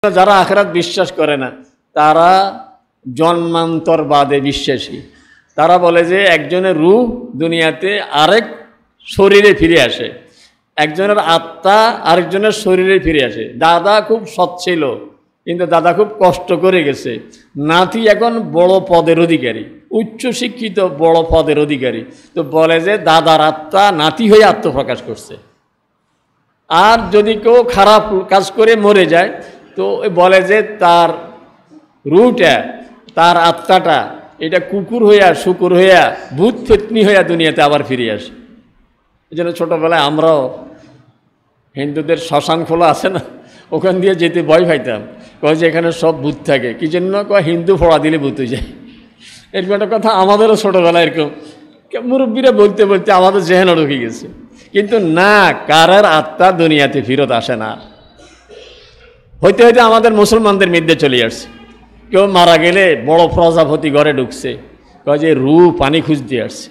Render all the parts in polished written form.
যারা আখিরাত বিশ্বাস করে না তারা জন্মান্তরবাদে বিশ্বাসী। তারা বলে যে একজনের রূহ দুনিয়াতে আরেক শরীরে ফিরে আসে, একজনের আত্মা আরেকজনের শরীরে ফিরে আসে। দাদা খুব সৎ ছিল কিন্তু দাদা খুব কষ্ট করে গেছে, নাতি এখন বড় পদের অধিকারী, উচ্চশিক্ষিত বড় পদের অধিকারী, তো বলে যে দাদার আত্মা নাতি হয়ে আত্মপ্রকাশ করছে। আর যদি কেউ খারাপ কাজ করে মরে যায় তো বলে যে তার রুটা, তার আত্মাটা এটা কুকুর হইয়া শুকুর হইয়া ভূত ফেতনি হইয়া দুনিয়াতে আবার ফিরে আসে। এই জন্য ছোটোবেলায় আমরাও হিন্দুদের শ্মশান খোলা আছে না, ওখান দিয়ে যেতে ভয় পাইতাম, কয় যে এখানে সব ভূত থাকে। কি জন্য? কয় হিন্দু ফোড়া দিলে ভূত হয়ে যায়। এরকম একটা কথা আমাদেরও ছোটোবেলায় এরকম মুরব্বীরা বলতে বলতে আমাদের জেহেনে ঢুকে গেছে। কিন্তু না, কারার আত্মা দুনিয়াতে ফেরত আসে না। হইতে হইতে আমাদের মুসলমানদের মধ্যে চলে আসছে, কেউ মারা গেলে বড় প্রজাপতি ঘরে ঢুকছে, কয় যে রু পানি খুঁজতে আসছে,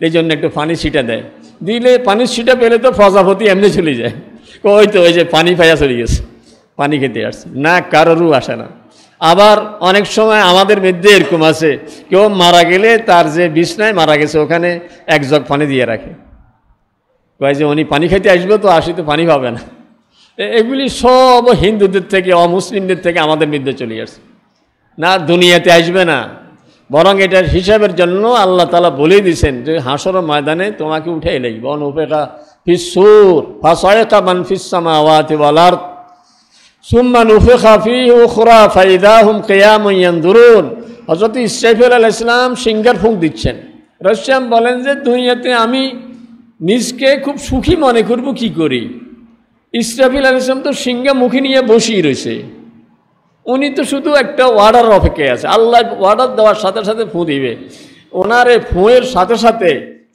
এই জন্য একটু পানি ছিটা দেয়, দিলে পানির ছিটা পেলে তো প্রজাপতি এমনি চলে যায়, ওই তো ওই যে পানি পাইয়া চলে গেছে, পানি খেতে আসছে। না, কারো রু আসে না। আবার অনেক সময় আমাদের মধ্যে এরকম আছে, কেউ মারা গেলে তার যে বিছনায় মারা গেছে ওখানে এক জগ পানি দিয়ে রাখে, কয় যে উনি পানি খাইতে আসবে তো আসি তো পানি পাবে না। এগুলি সব হিন্দুদের থেকে অমুসলিমদের থেকে আমাদের মধ্যে চলে আসছে। না, দুনিয়াতে আসবে না, বরং এটার হিসাবের জন্য আল্লাহ তাআলা বলে দিয়েছেন যে হাসর ময়দানে তোমাকে উঠাই লাগবে। অনুপেকা ফিসসুর ফাসায়কা মান ফিস সামাওয়াতি ওয়াল আরদ সুম্মা নুফিখা ফীহি উখরা ফাইদা হুম কিয়ামুন ইয়ানদুরুন। হযরত ইসরাফিল আলাইহিস সালাম সিংহার ফুঁক দিচ্ছেন। রাসূল বলেন যে দুনিয়াতে আমি নিজকে খুব সুখী মনে করব কি করি? ইসরাফিল আলাইহিস সালাম তো সিংহা মুখে নিয়ে বসেই রয়েছে, উনি তো শুধু একটা ওয়ার্ডার অপেক্ষায় আছে, আল্লাহ ওয়ার্ডার দেওয়ার সাথে সাথে ফুঁ দিবে। ওনার এই ফুঁয়ের সাথে সাথে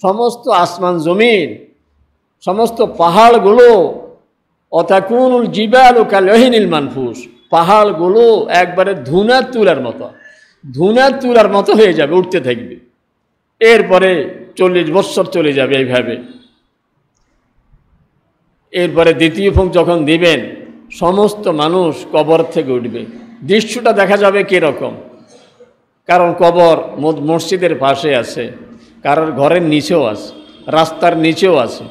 সমস্ত আসমান জমিন, সমস্ত পাহাড়গুলো অতাকুনুল জিবালু কালহিনিল মানফুস, পাহাড়গুলো একবারে ধুনার তুলার মতো হয়ে যাবে, উঠতে থাকবে। এরপরে 40 বৎসর চলে যাবে এইভাবে। এরপরে দ্বিতীয় ফুঁক যখন দিবেন সমস্ত মানুষ কবর থেকে উঠবে। দৃশ্যটা দেখা যাবে কীরকম? কারণ কবর মসজিদের পাশে আছে, কারোর ঘরের নিচেও আছে, রাস্তার নিচেও আছে,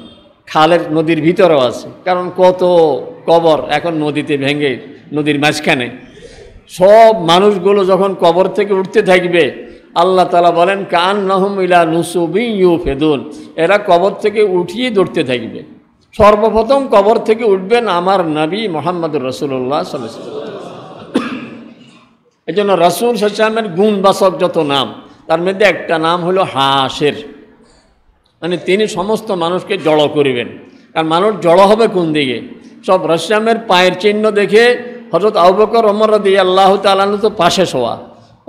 খালের নদীর ভিতরেও আছে। কারণ কত কবর এখন নদীতে ভেঙে নদীর মাঝখানে। সব মানুষগুলো যখন কবর থেকে উঠতে থাকবে আল্লাহ তাআলা বলেন কান্নাহুম ইলা নুসুবিন ইউফিদুন, এরা কবর থেকে উঠিয়ে দৌড়তে থাকবে। সর্বপ্রথম কবর থেকে উঠবেন আমার নবী মুহাম্মদুর রাসূলুল্লাহ সাল্লাল্লাহু আলাইহি ওয়াসাল্লাম। এই জন্য রাসূল সাল্লাল্লাহু আলাইহি ওয়াসাল্লামের গুণবাচক যত নাম তার মধ্যে একটা নাম হলো হাসের, মানে তিনি সমস্ত মানুষকে জড়ো করিবেন। কারণ মানুষ জড়ো হবে কোন দিকে? সব রাসূলের পায়ের চিহ্ন দেখে হযরত আবু বকর ওমর রাদিয়াল্লাহু তাআলা আনহু তো পাশে শোয়া,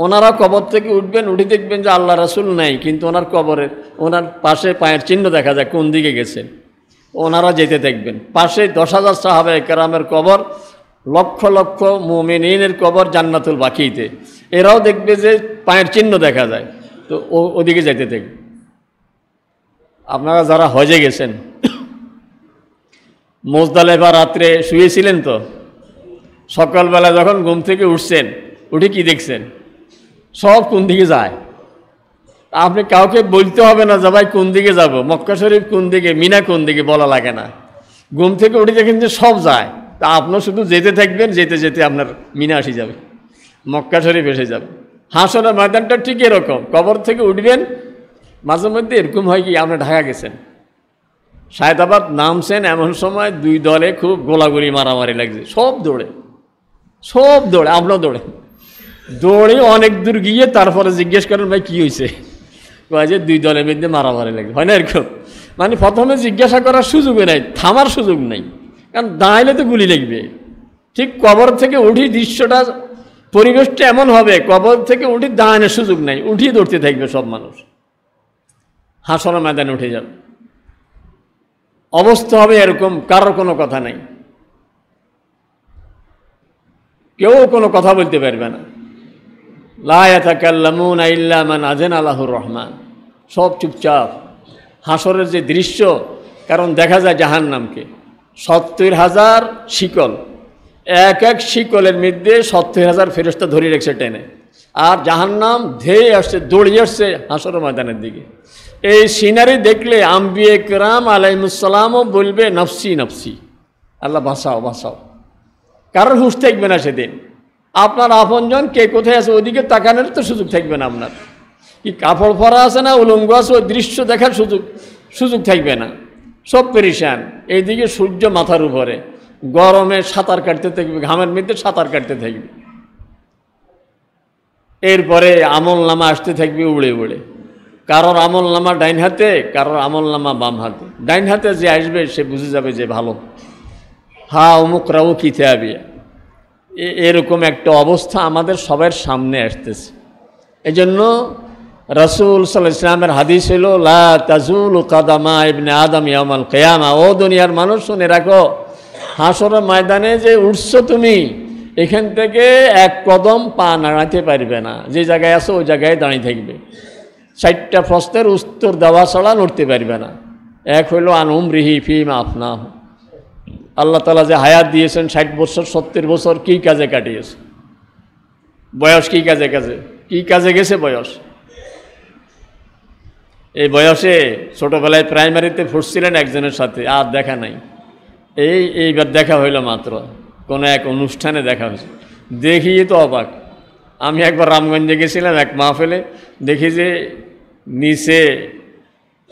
ওনারা কবর থেকে উঠবেন, উঠে দেখবেন যে আল্লাহ রাসূল নাই, কিন্তু ওনার কবরের ওনার পাশে পায়ের চিহ্ন দেখা যায় কোন দিকে গেছেন, ওনারা যেতে দেখবেন। পাশে 10,000 সাহাবায়ে কেরামের কবর, লক্ষ লক্ষ মুমিনিনের কবর জান্নাতুল বাকিতে, এরাও দেখবে যে পায়ের চিহ্ন দেখা যায়, তো ওদিকে যেতে দেখবে। আপনারা যারা হজে গেছেন, মুজদালিফা রাত্রে শুয়েছিলেন তো, সকালবেলা যখন ঘুম থেকে উঠছেন, উঠে কি দেখছেন? সব কোন দিকে যায়। আপনি কাউকে বলতে হবে না যে ভাই কোন দিকে যাব, মক্কা শরীফ কোন দিকে, মিনা কোন দিকে, বলা লাগে না। ঘুম থেকে উঠে দেখেন যে সব যায়, তা আপনিও শুধু যেতে থাকবেন, যেতে যেতে আপনার মিনা এসে যাবে, মক্কা শরীফ এসে যাবে। হাসরের ময়দানটা ঠিক এরকম, কবর থেকে উঠবেন, মাঝে মধ্যে এরকম হয় কি আপনি ঢাকা গেছেন, সায়দাবাদ নামছেন, এমন সময় 2 দলে খুব গোলাগুলি মারামারি লাগছে, সব দৌড়ে, আপনিও দৌড়ে অনেক দূর গিয়ে তারপরে জিজ্ঞেস করেন ভাই কী হয়েছে? কয় যে 2 দলের মধ্যে মারামারি লাগছে। হয় না এরকম? মানে প্রথমে জিজ্ঞাসা করার সুযোগই নাই, থামার সুযোগ নেই, কারণ দাঁড়াইলে তো গুলি লাগবে। ঠিক কবর থেকে উঠি দৃশ্যটা, পরিবেশটা এমন হবে, কবর থেকে উঠি দাঁড়ানোর সুযোগ নেই, উঠিয়ে দৌড়তে থাকবে সব মানুষ, হাসরের ময়দানে উঠে যাবে। অবস্থা হবে এরকম, কারোর কোনো কথা নেই, কেউ কোনো কথা বলতে পারবে না। লা ইয়াতাকাল্লামুনা ইল্লা মান আযানা লাহুর রহমান, সব চুপচাপ। হাসরের যে দৃশ্য, কারণ দেখা যায় জাহান্নামকে 70,000 শিকল, এক এক শিকলের মধ্যে 70,000 ফেরেশতা ধরে রেখেছে টেনে, আর জাহান্নাম ধেয়ে আসছে, দৌড়িয়ে আসছে হাসর ময়দানের দিকে। এই সিনারি দেখলে আম্বিয়ে কেরাম আলাইহিসসালামও বলবে নফসি নফসি, আল্লাহ বাঁচাও বাঁচাও। কারণ হুঁশ থাকবে না সেদিন। আপনার আপনজন কে কোথায় আছে ওইদিকে তাকানোর তো সুযোগ থাকবে না, আপনার কি কাপড় পরা আছে না উলঙ্গ আছে ওই দৃশ্য দেখার সুযোগ থাকবে না, সব পেরিশান। এইদিকে সূর্য মাথার উপরে, গরমে সাঁতার কাটতে থাকবে, ঘামের মধ্যে সাঁতার কাটতে থাকবে। এরপরে আমল নামা আসতে থাকবে উড়ে উড়ে, কারোর আমল নামা ডাইন হাতে, কারোর আমল নামা বাম হাতে। ডাইন হাতে যে আসবে সে বুঝে যাবে যে ভালো, হা অমুক রাও কিতে আবিয়া। এরকম একটা অবস্থা আমাদের সবার সামনে আসতেছে। এই জন্য রাসূল সাল্লাল্লাহু আলাইহি ওয়াসাল্লামের হাদিস হইল লা তাজুলু কাদামা ইবনে আদম ইয়াউমাল কিয়ামা। ও দুনিয়ার মানুষ শুনে রাখো, হাসরের ময়দানে যে উঠছো তুমি, এখান থেকে এক কদম পা নাড়াতে পারবে না। যে জায়গায় আছো ওই জায়গায় দাঁড়িয়ে থাকবে। 60টা প্রশ্নের উত্তর দেওয়া ছাড়া নড়তে পারবে না। এক হইল আন উমরিহি ফিমা আফনাহু, আল্লাহ তাআলা যে হায়াত দিয়েছেন 60 বছর 70 বছর কী কাজে কাটিয়েছে, বয়স কী কাজে গেছে বয়স। এই বয়সে ছোটোবেলায় প্রাইমারিতে পড়ছিলেন একজনের সাথে, আর দেখা নাই। এইবার দেখা হইল মাত্র, কোনো এক অনুষ্ঠানে দেখা হয়েছে, দেখিয়ে তো অবাক। আমি একবার রামগঞ্জে গেছিলাম এক মাহফিলে, দেখি যে নিচে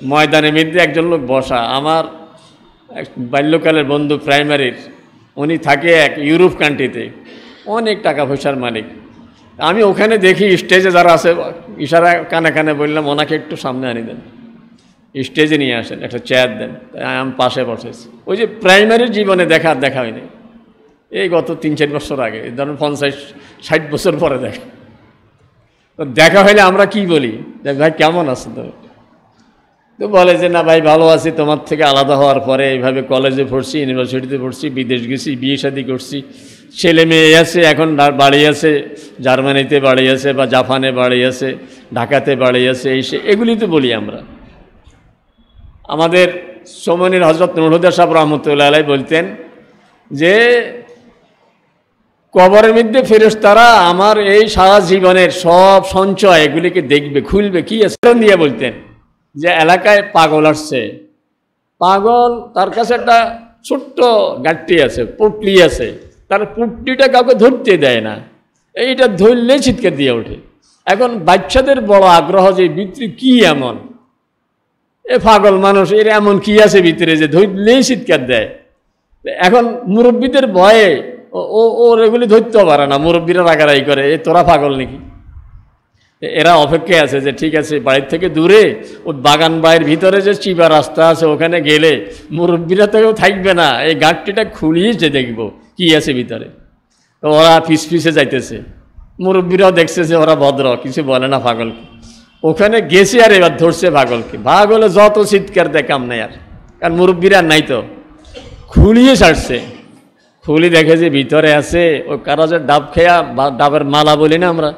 ময়দানের মধ্যে একজন লোক বসা, আমার বাল্যকালের বন্ধু প্রাইমারির, উনি থাকে এক ইউরোপ কান্ট্রিতে, অনেক টাকা পয়সার মালিক। আমি ওখানে দেখি স্টেজে যারা আছে, ইশারা কানে কানে বললাম ওনাকে একটু সামনে আনি দেন, স্টেজে নিয়ে আসেন, একটা চেয়ার দেন। আমি পাশে বসেছি। ওই যে প্রাইমারির জীবনে দেখা হয়নি, এই গত 3-4 বছর আগে, ধরুন 50-60 বছর পরে দেখা হইলে আমরা কি বলি, ভাই কেমন আছো তো? তো বলে যে না ভাই ভালো আছি, তোমার থেকে আলাদা হওয়ার পরে এইভাবে কলেজে পড়ছি, ইউনিভার্সিটিতে পড়ছি, বিদেশ গেছি, বিয়ে শাদী করছি, ছেলে মেয়ে আছে, এখন বাড়ি আছে, জার্মানিতে বাড়ি আছে, বা জাপানে বাড়ি আছে, ঢাকাতে বাড়ি আছে, এগুলি তো বলি আমরা। আমাদের সমনির হযরত নূর হুদা সাহেব রহমতুল্লাহ আলাইহি বলতেন যে কবরের মধ্যে ফেরেশতারা আমার এই সারা জীবনের সব সঞ্চয় এগুলিকে দেখবে, খুলবে, কি আছে দিয়ে বলতেন যে এলাকায় পাগল আসছে, পাগল তার কাছে একটা ছোট্ট গাঁটটি আছে, পুটলি আছে, তার পুটলিটা কাউকে ধরতে দেয় না, এইটা ধরলে চিৎকার দিয়ে ওঠে। এখন বাচ্চাদের বড় আগ্রহ যে ভিতরে কি এমন, এ পাগল মানুষ, এর এমন কি আছে ভিতরে যে ধরলেই চিৎকার দেয়। এখন মুরব্বীদের ভয়ে ওর এগুলি ধরতেও পারে না, মুরব্বীরা রাগারাগি করে, এ তোরা পাগল নাকি। এরা অপেক্ষায় আছে যে ঠিক আছে বাড়ির থেকে দূরে ওই বাগান বাড়ির ভিতরে যে চিবা রাস্তা আছে ওখানে গেলে মুরব্বীরা তো থাকবে না, এই গাঁটটিটা খুলিয়ে যে দেখবো কি আছে ভিতরে। তো ওরা পিছে যাইতেছে, মুরব্বীরাও দেখছে যে ওরা ভদ্র, কিছু বলে না পাগলকে। ওখানে গেছে আর এবার ধরছে পাগলকে, পাগলে যত চিৎকার দেখাম নাই আর, কারণ মুরব্বীরা নাই তো, খুলিয়ে ছাড়ছে। খুলি দেখে যে ভিতরে আছে ওই কারা যে ডাব খেয়া, বা ডাবের মালা বলি না আমরা,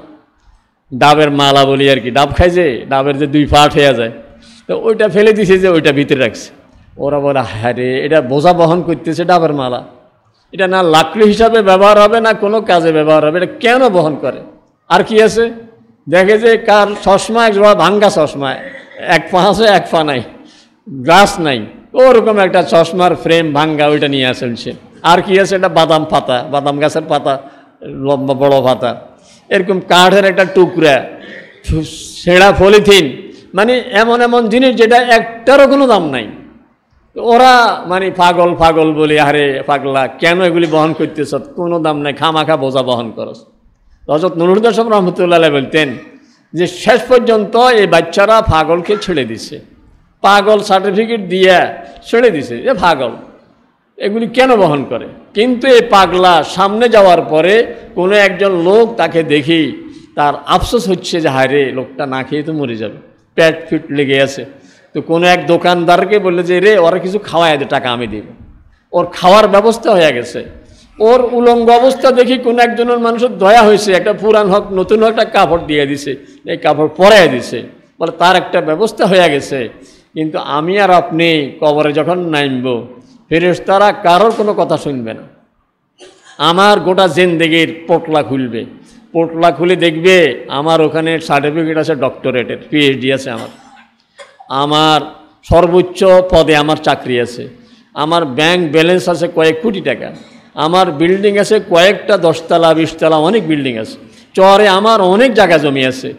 ডাবের মালা বলি আর কি, ডাব খাই যে ডাবের যে 2 পাট হয়ে যায়, তো ওইটা ফেলে দিছে যে ওইটা ভিতরে রাখছে। ওরা বলে হ্যাঁ রে, এটা বোঝা বহন করতেছে ডাবের মালা, এটা না লাকড়ি হিসাবে ব্যবহার হবে না কোনো কাজে ব্যবহার হবে, এটা কেন বহন করে। আর কি আছে দেখে যে কার চশমা এক ভাঙ্গা চশমা, এক পা আছে এক পা নাই, গ্লাস নাই, ওরকম একটা চশমার ফ্রেম ভাঙ্গা, ওইটা নিয়ে আসছে। আর কি আছে, এটা বাদাম পাতা, বাদাম গাছের পাতা, লম্বা বড় পাতা, এরকম কাঠের একটা টুকরা, ছেঁড়া পলিথিন, মানে এমন এমন জিনিস যেটা একটারও কোনো দাম নাই। ওরা মানে পাগল পাগল বলি, আরে পাগলা কেন এগুলি বহন করতেছ, কোনো দাম নাই, খামাখা বোঝা বহন করস। হযরত নূর হুদা সাহেব রহমতুল্লাহ আলাইহি বলতেন যে শেষ পর্যন্ত এই বাচ্চারা পাগলকে ছেড়ে দিছে, পাগল সার্টিফিকেট দিয়ে ছেড়ে দিছে যে পাগল, এগুলি কেন বহন করে। কিন্তু এই পাগলা সামনে যাওয়ার পরে কোনো একজন লোক তাকে দেখি তার আফসোস হচ্ছে যে হায় রে, লোকটা না খেয়ে তো মরে যাবে, পেট ফিট লেগে আছে। তো কোনো এক দোকানদারকে বললে যে রে ওরা কিছু খাওয়ায় দে, টাকা আমি দেব। ওর খাওয়ার ব্যবস্থা হয়ে গেছে, ওর উলঙ্গ অবস্থা দেখি কোনো একজনের মানুষের দয়া হয়েছে, একটা পুরান হোক নতুন হোক একটা কাপড় দিয়ে দিছে, এই কাপড় পরাই দিছে, বলে তার একটা ব্যবস্থা হয়ে গেছে। কিন্তু আমি আর আপনি কবরে যখন নামব, ফেরেশতারা কারোর কোনো কথা শুনবে না, আমার গোটা জিন্দেগির পোটলা খুলবে, পোটলা খুলে দেখবে আমার ওখানে সার্টিফিকেট আছে ডক্টরেটের, পিএইচডি আছে আমার, আমার সর্বোচ্চ পদে আমার চাকরি আছে, আমার ব্যাংক ব্যালেন্স আছে কয়েক কোটি টাকা, আমার বিল্ডিং আছে কয়েকটা 10 তলা 20 তলা অনেক বিল্ডিং আছে, চরে আমার অনেক জায়গা জমি আছে,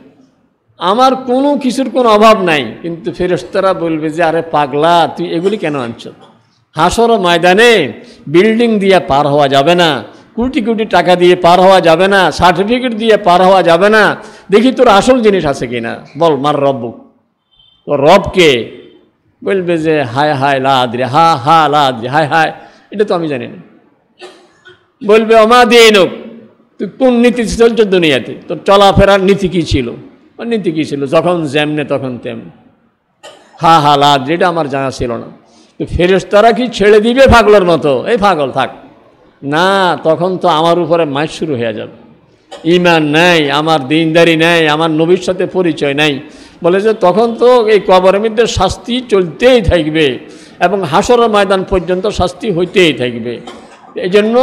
আমার কোনো কিছুর কোনো অভাব নাই। কিন্তু ফেরেশতারা বলবে যে আরে পাগলা, তুই এগুলি কেন আনছ? হাসর ময়দানে বিল্ডিং দিয়ে পার হওয়া যাবে না, কোটি কোটি টাকা দিয়ে পার হওয়া যাবে না, সার্টিফিকেট দিয়ে পার হওয়া যাবে না, দেখি তোর আসল জিনিস আছে কিনা, বল মার রব্বুক, তো রবকে বলবে যে হায় হায় লা আদরি, হা হা লা আদরি, হায় হায় এটা তো আমি জানি না। বলবে অমা দিয়ে নোক, তুই কোন নীতি চলছে দুনিয়াতে, তোর চলাফেরার নীতি কী ছিল? নীতি কী ছিল? যখন যেমনে তখন তেমনি, হা হা লা আদরি, এটা আমার জানা ছিল না। তো ফেরেশতারা কি ছেড়ে দিবে পাগলের মতো, এই পাগল থাক না? তখন তো আমার উপরে মাইর শুরু হয়ে যাবে, ঈমান নাই, আমার দিনদারি নাই, আমার নবীর সাথে পরিচয় নাই। বলে যে তখন তো এই কবরের মধ্যে শাস্তি চলতেই থাকবে এবং হাসরের ময়দান পর্যন্ত শাস্তি হইতেই থাকবে। এই জন্য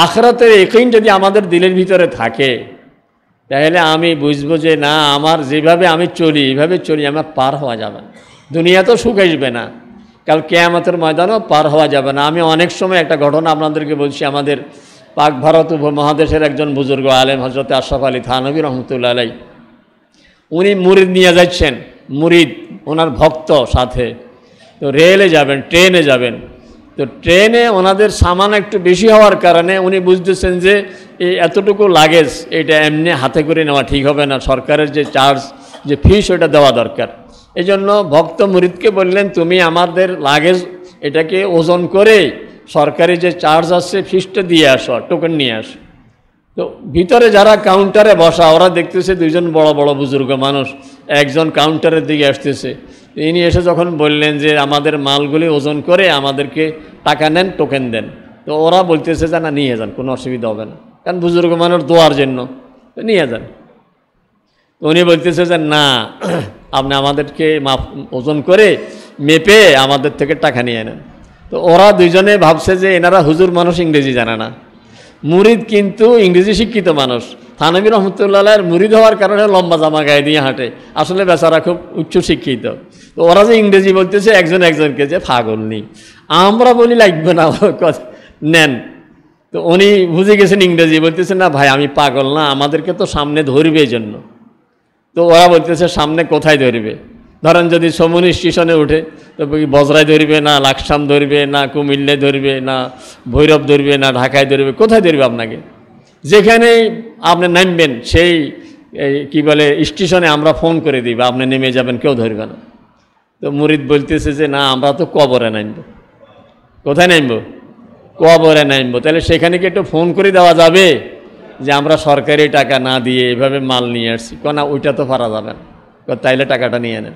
আখিরাতের ইয়াকিন যদি আমাদের দিলের ভিতরে থাকে, তাহলে আমি বুঝবো যে না, আমার যেভাবে আমি চলি এইভাবে চলি, আমার পার হওয়া যাবে না, দুনিয়া তো সুখ আসবে না, কাল কিয়ামতের ময়দানও পার হওয়া যাবে না। আমি অনেক সময় একটা ঘটনা আপনাদেরকে বলছি, আমাদের পাক ভারত উপমহাদেশের একজন বুজুর্গ আলেম হযরত আশরাফ আলী থানভী রহমতুল্লাহ আলাইহি, উনি মুরিদ নিয়ে যাচ্ছেন, মুরিদ ওনার ভক্ত সাথে, তো রেলে যাবেন, ট্রেনে যাবেন, তো ট্রেনে ওনাদের সামান একটু বেশি হওয়ার কারণে উনি বুঝতেছেন যে এই এতটুকু লাগেজ এটা এমনি হাতে করে নেওয়া ঠিক হবে না, সরকারের যে চার্জ, যে ফিস ওটা দেওয়া দরকার। এই জন্য ভক্ত মুরিদকে বললেন, তুমি আমাদের লাগেজ এটাকে ওজন করে সরকারি যে চার্জ আছে ফিসটা দিয়ে আসো, টোকেন নিয়ে আসো। তো ভিতরে যারা কাউন্টারে বসা, ওরা দেখতেছে দুইজন বড় বড় বুজুর্গ মানুষ, একজন কাউন্টারের দিকে আসতেছে, ইনি এসে যখন বললেন যে আমাদের মালগুলি ওজন করে আমাদেরকে টাকা নেন, টোকেন দেন, তো ওরা বলতেছে যে না নিয়ে যান, কোনো অসুবিধা হবে না, কারণ বুজুর্গ মানুষ দোয়ার জন্য, তো নিয়ে যান। তো উনি বলতেছে যে না, আপনি আমাদেরকে ওজন করে মেপে আমাদের থেকে টাকা নিয়ে নেন। তো ওরা দুইজনে ভাবছে যে এনারা হুজুর মানুষ, ইংরেজি জানে না, মুরিদ কিন্তু ইংরেজি শিক্ষিত মানুষ। থানভী রহমতুল্লাহ মুরিদ হওয়ার কারণে লম্বা জামা গায়ে দিয়ে হাঁটে, আসলে বেচারা খুব উচ্চ শিক্ষিত। তো ওরা যে ইংরেজি বলতেছে একজন একজনকে যে পাগল নেই, আমরা বলি লাগবে না নেন। তো উনি বুঝে গেছেন ইংরেজি, বলতেছেন না ভাই আমি পাগল না, আমাদেরকে তো সামনে ধরবে এই জন্য। তো ওরা বলতেছে সামনে কোথায় ধরবে? ধরেন যদি সমুনি স্টেশনে উঠে, তো বজরায় ধরবে না, লাকসাম ধরবে না, কুমিল্লায় ধরবে না, ভৈরব ধরবে না, ঢাকায় ধরবে, কোথায় ধরবে আপনাকে? যেখানে আপনি নামবেন সেই কি বলে স্টেশনে আমরা ফোন করে দিব, আপনি নেমে যাবেন, কেউ ধরবে না। তো মুরিদ বলতেছে যে না, আমরা তো কবরে নামবো। কোথায় নামবো? কবরে নামবো। তাহলে সেখানে কি একটু ফোন করে দেওয়া যাবে যে আমরা সরকারি টাকা না দিয়ে এভাবে মাল নিয়ে আসছি? না, ওইটা তো পারা যাবে না, তাইলে টাকাটা নিয়ে নেন।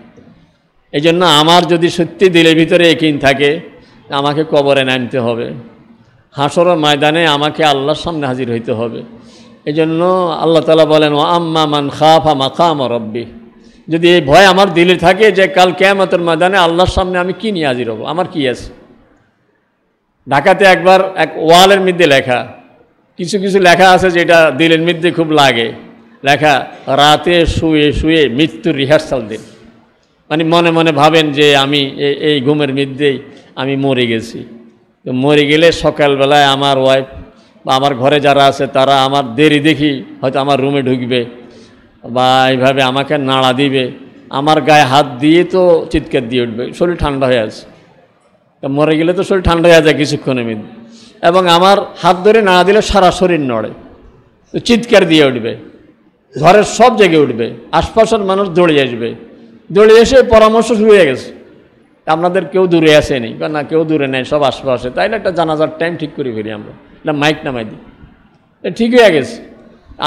এই জন্য আমার যদি সত্যি দিলের ভিতরে ইয়াকিন থাকে, আমাকে কবরে নামতে হবে, হাসরের ময়দানে আমাকে আল্লাহর সামনে হাজির হইতে হবে। এই জন্য আল্লাহ তাআলা বলেন, ও আম্মা মান খাফা মাকাম রাব্বি, যদি এই ভয় আমার দিলে থাকে যে কাল কিয়ামতের ময়দানে আল্লাহর সামনে আমি কি নিয়ে হাজির হব, আমার কি আছে। ঢাকাতে একবার এক ওয়ালের মধ্যে লেখা, কিছু কিছু লেখা আছে যেটা দিলের মধ্যে খুব লাগে, লেখা রাতে শুয়ে শুয়ে মৃত্যুর রিহার্সাল দিন, মানে মনে মনে ভাবেন যে আমি এই ঘুমের মধ্যেই আমি মরে গেছি। তো মরে গেলে সকালবেলায় আমার ওয়াইফ বা আমার ঘরে যারা আছে তারা আমার দেরি দেখি হয়তো আমার রুমে ঢুকবে বা এইভাবে আমাকে নাড়া দিবে, আমার গায়ে হাত দিয়ে তো চিৎকার দিয়ে উঠবে, শরীর ঠান্ডা হয়ে আছে। তা মরে গেলে তো শরীর ঠান্ডা হয়ে যায় কিছুক্ষণের মধ্যে, এবং আমার হাত ধরে নাড়া দিলে সারা শরীর নড়ে, তো চিৎকার দিয়ে উঠবে, ঘরের সব জায়গায় উঠবে, আশপাশের মানুষ দৌড়ে আসবে, দৌড়ে এসে পরামর্শ শুরু হয়ে গেছে, আপনাদের কেউ দূরে আসেনি? না, কেউ দূরে নেই, সব আশপাশে। তাইলে একটা জানাজার টাইম ঠিক করে ফেলি আমরা, এটা মাইক নামাই দিই, ঠিক হয়ে গেছে।